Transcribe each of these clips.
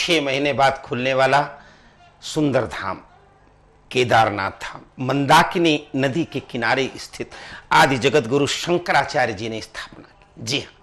6 महीने बाद खुलने वाला सुंदर धाम केदारनाथ धाम मंदाकिनी नदी के किनारे स्थित आदि जगत गुरु शंकराचार्य जी ने स्थापना की। जी हाँ,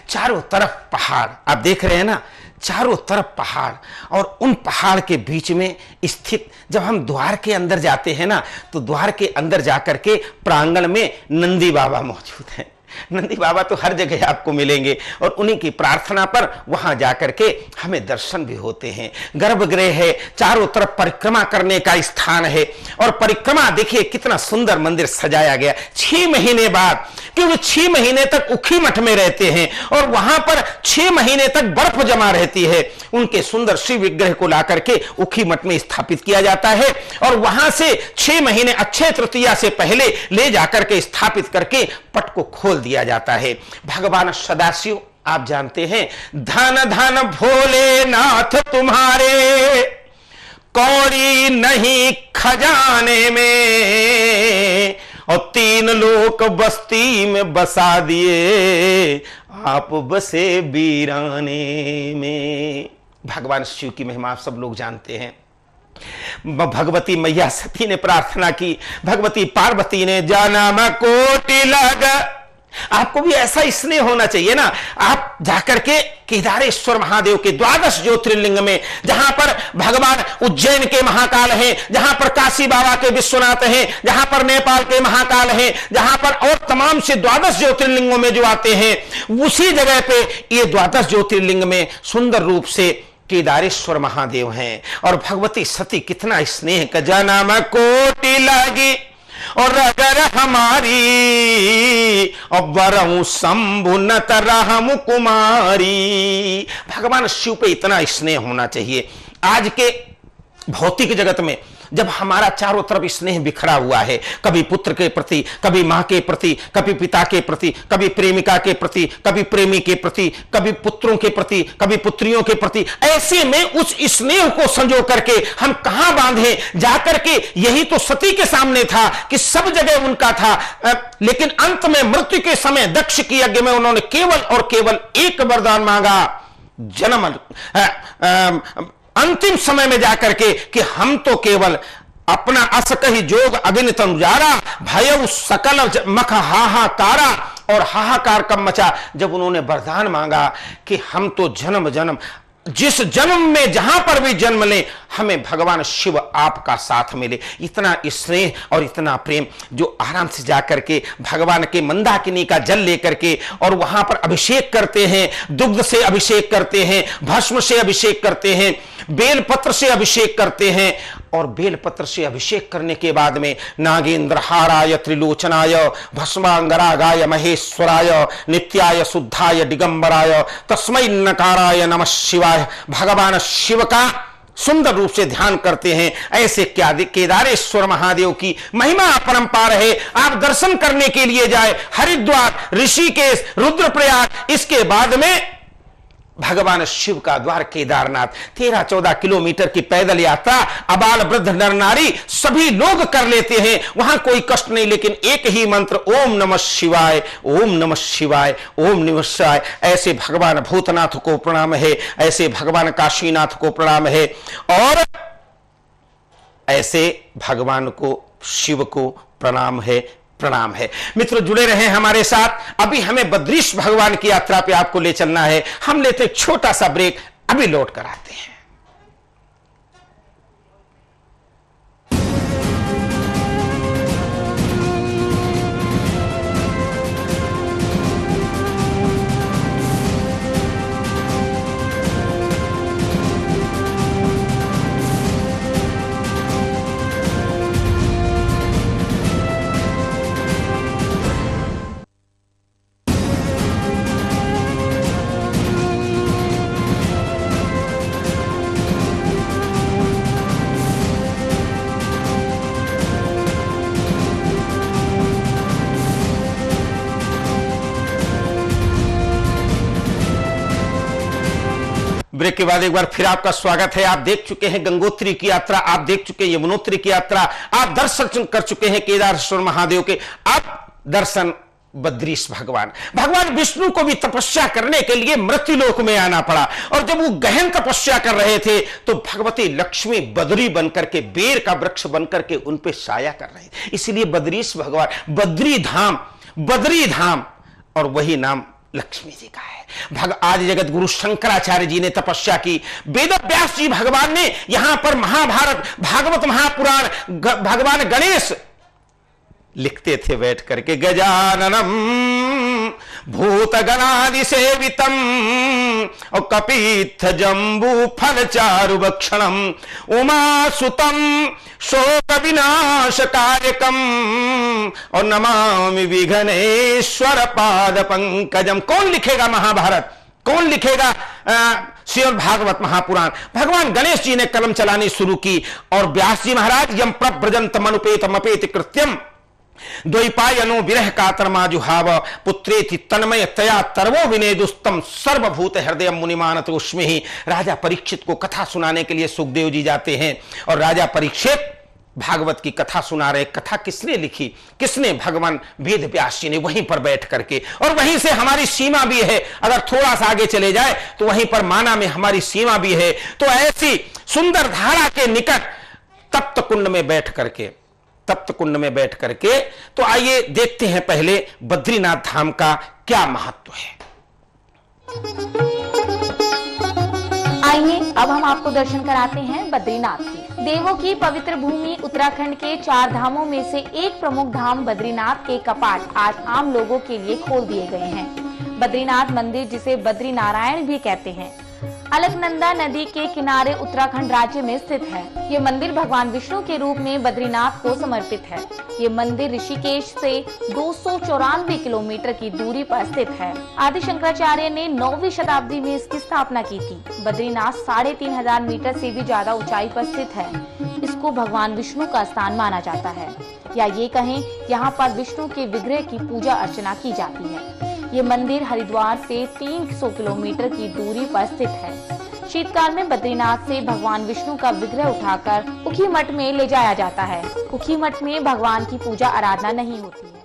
चारों तरफ पहाड़ आप देख रहे हैं ना, चारों तरफ पहाड़, और उन पहाड़ के बीच में स्थित जब हम द्वार के अंदर जाते हैं ना, तो द्वार के अंदर जाकर के प्रांगण में नंदी बाबा मौजूद हैं। नंदी बाबा तो हर जगह आपको मिलेंगे और उन्हीं की प्रार्थना पर वहां जाकर के हमें दर्शन भी होते हैं। गर्भगृह है, चारों तरफ परिक्रमा करने का स्थान है, और परिक्रमा देखिए कितना सुंदर मंदिर सजाया गया। 6 महीने बाद, क्योंकि 6 महीने तक उखी मठ में रहते हैं और वहां पर 6 महीने तक बर्फ जमा रहती है, उनके सुंदर शिव विग्रह को ला करके उखी मठ में स्थापित किया जाता है और वहां से 6 महीने अक्षय तृतीया से पहले ले जाकर के स्थापित करके पट को खोल दिया जाता है। भगवान सदाशिव आप जानते हैं, धन धन भोलेनाथ तुम्हारे कौड़ी नहीं खजाने में, और 3 लोक बस्ती में बसा दिए आप बसे वीराने में। भगवान शिव की महिमा आप सब लोग जानते हैं। भगवती मैया सती ने प्रार्थना की, भगवती पार्वती ने जाना मैं कोटि लग। आपको भी ऐसा स्नेह होना चाहिए ना, आप जाकर के केदारेश्वर महादेव के 12 ज्योतिर्लिंग में, जहां पर भगवान उज्जैन के महाकाल हैं, जहां पर काशी बाबा के विश्वनाथ हैं, जहां पर नेपाल के महाकाल हैं, जहां पर और तमाम से 12 ज्योतिर्लिंगों में जो आते हैं, उसी जगह पे ये 12 ज्योतिर्लिंग में सुंदर रूप से केदारेश्वर महादेव हैं। और भगवती सती कितना स्नेह का जाना मैं कोटि लगी और अगर हमारी और बरहूं शंभु न तरहम कुमारी। भगवान शिव पे इतना स्नेह होना चाहिए। आज के भौतिक जगत में जब हमारा चारों तरफ स्नेह बिखरा हुआ है, कभी पुत्र के प्रति, कभी मां के प्रति, कभी पिता के प्रति, कभी प्रेमिका के प्रति, कभी प्रेमी के प्रति, कभी पुत्रों के प्रति, कभी पुत्रियों के प्रति, ऐसे में उस स्नेह को संजो करके हम कहां बांधे जाकर के। यही तो सती के सामने था कि सब जगह उनका था, लेकिन अंत में मृत्यु के समय दक्ष की यज्ञ में उन्होंने केवल और केवल एक वरदान मांगा, जन्म अंतिम समय में जाकर के कि हम तो केवल अपना असकही जोग अग्नि तनुजारा भय सकल मख हाहाकारा। और हाहाकार कब मचा, जब उन्होंने वरदान मांगा कि हम तो जन्म जन्म जिस जन्म में जहां पर भी जन्म ले हमें भगवान शिव आपका साथ मिले। इतना स्नेह और इतना प्रेम जो आराम से जाकर के भगवान के मंदाकिनी का जल लेकर के और वहां पर अभिषेक करते हैं, दुग्ध से अभिषेक करते हैं, भस्म से अभिषेक करते हैं, बेलपत्र से अभिषेक करते हैं। और बेलपत्र से अभिषेक करने के बाद में नागेंद्र हाराय त्रिलोचनाय भस्मांगरागाय महेश्वराय नित्याय शुद्धाय दिगंबराय तस्मै नकाराय नमः शिवाय भगवान शिव का सुंदर रूप से ध्यान करते हैं। ऐसे क्या केदारेश्वर महादेव की महिमा अपरंपार है। आप दर्शन करने के लिए जाए हरिद्वार, ऋषिकेश, रुद्रप्रयाग, इसके बाद में भगवान शिव का द्वार केदारनाथ। 13-14 किलोमीटर की पैदल यात्रा अबाल वृद्ध नर नारी सभी लोग कर लेते हैं, वहां कोई कष्ट नहीं। लेकिन एक ही मंत्र ओम नमः शिवाय, ओम नमः शिवाय, ओम नमः शिवाय। ऐसे भगवान भूतनाथ को प्रणाम है, ऐसे भगवान काशीनाथ को प्रणाम है, और ऐसे भगवान को शिव को प्रणाम है, प्रणाम है। मित्र जुड़े रहे हमारे साथ। अभी हमें बद्रीश भगवान की यात्रा पे आपको ले चलना है। हम लेते एक छोटा सा ब्रेक, अभी लौट कर आते हैं। ब्रेक के बाद एक बार फिर आपका स्वागत है। आप देख चुके हैं गंगोत्री की यात्रा, आप देख चुके हैं यमुनोत्री की यात्रा, आप दर्शन कर चुके हैं केदारेश्वर महादेव के। अब दर्शन बद्रीश भगवान, भगवान विष्णु को भी तपस्या करने के लिए मृत्युलोक में आना पड़ा। और जब वो गहन तपस्या कर रहे थे तो भगवती लक्ष्मी बद्री बनकर के, बेर का वृक्ष बनकर के उन पे साया कर रहे थे। इसलिए बद्रीश भगवान, बद्री धाम, और वही नाम लक्ष्मी जी का है। आज जगत गुरु शंकराचार्य जी ने तपस्या की, वेद व्यास जी भगवान ने यहां पर महाभारत, भागवत महापुराण, भगवान गणेश लिखते थे बैठ करके, गजाननम भूतगणादि सेवितम और कपीथ जंबू फल चारु भक्षणम उमासुतम शोक विनाश कार्यकम और नमामि विघ्नेश्वर पाद पंकजम। कौन लिखेगा महाभारत, कौन लिखेगा श्रीमद् भागवत महापुराण? भगवान गणेश जी ने कलम चलानी शुरू की और व्यास जी महाराज यम प्रव्रजंत मनुपेत कृत्यम द्वैपायनो विरह कातरमाजुहाव पुत्रेति तन्मय तया तरवो विनेदुस्तम सर्वभूत हृदय मुनिमानतोष्मि ही। राजा परीक्षित को कथा सुनाने के लिए सुखदेव जी जाते हैं और राजा परीक्षित भागवत की कथा सुना रहे। कथा किसने लिखी, किसने? भगवान वेद व्यास जी ने, वहीं पर बैठ करके। और वहीं से हमारी सीमा भी है, अगर थोड़ा सा आगे चले जाए तो वहीं पर माना में हमारी सीमा भी है। तो ऐसी सुंदर धारा के निकट तप्त कुंड में बैठ करके तो आइए देखते हैं पहले बद्रीनाथ धाम का क्या महत्व है। आइए अब हम आपको दर्शन कराते हैं बद्रीनाथ की। देवों की पवित्र भूमि उत्तराखंड के 4 धामों में से एक प्रमुख धाम बद्रीनाथ के कपाट आज आम लोगों के लिए खोल दिए गए हैं। बद्रीनाथ मंदिर, जिसे बद्री नारायण भी कहते हैं, अलकनंदा नदी के किनारे उत्तराखंड राज्य में स्थित है। ये मंदिर भगवान विष्णु के रूप में बद्रीनाथ को समर्पित है। ये मंदिर ऋषिकेश से 294 किलोमीटर की दूरी पर स्थित है। आदि शंकराचार्य ने 9वीं शताब्दी में इसकी स्थापना की थी। बद्रीनाथ 3500 मीटर से भी ज्यादा ऊंचाई पर स्थित है। इसको भगवान विष्णु का स्थान माना जाता है, या ये कहें यहाँ पर विष्णु के विग्रह की पूजा अर्चना की जाती है। ये मंदिर हरिद्वार से 300 किलोमीटर की दूरी पर स्थित है। शीतकाल में बद्रीनाथ से भगवान विष्णु का विग्रह उठाकर उखी मठ में ले जाया जाता है। उखी मठ में भगवान की पूजा आराधना नहीं होती है।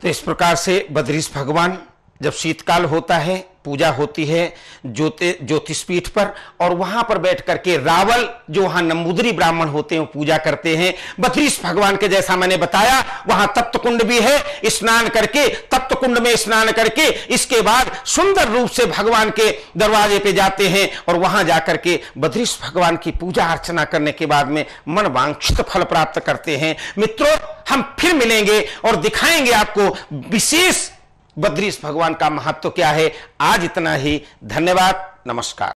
तो इस प्रकार से बद्रीश भगवान, जब शीतकाल होता है, पूजा होती है ज्योतिषपीठ पर, और वहां पर बैठ करके रावल, जो वहां नंबूदरी ब्राह्मण होते हैं, वो पूजा करते हैं। बद्रीश भगवान के जैसा मैंने बताया वहां तप्त कुंड भी है। स्नान करके, तप्त कुंड में स्नान करके इसके बाद सुंदर रूप से भगवान के दरवाजे पे जाते हैं और वहां जाकर के बद्रीश भगवान की पूजा अर्चना करने के बाद में मन वांछित फल प्राप्त करते हैं। मित्रों, हम फिर मिलेंगे और दिखाएंगे आपको विशेष बद्रीश भगवान का महत्व क्या है। आज इतना ही। धन्यवाद, नमस्कार।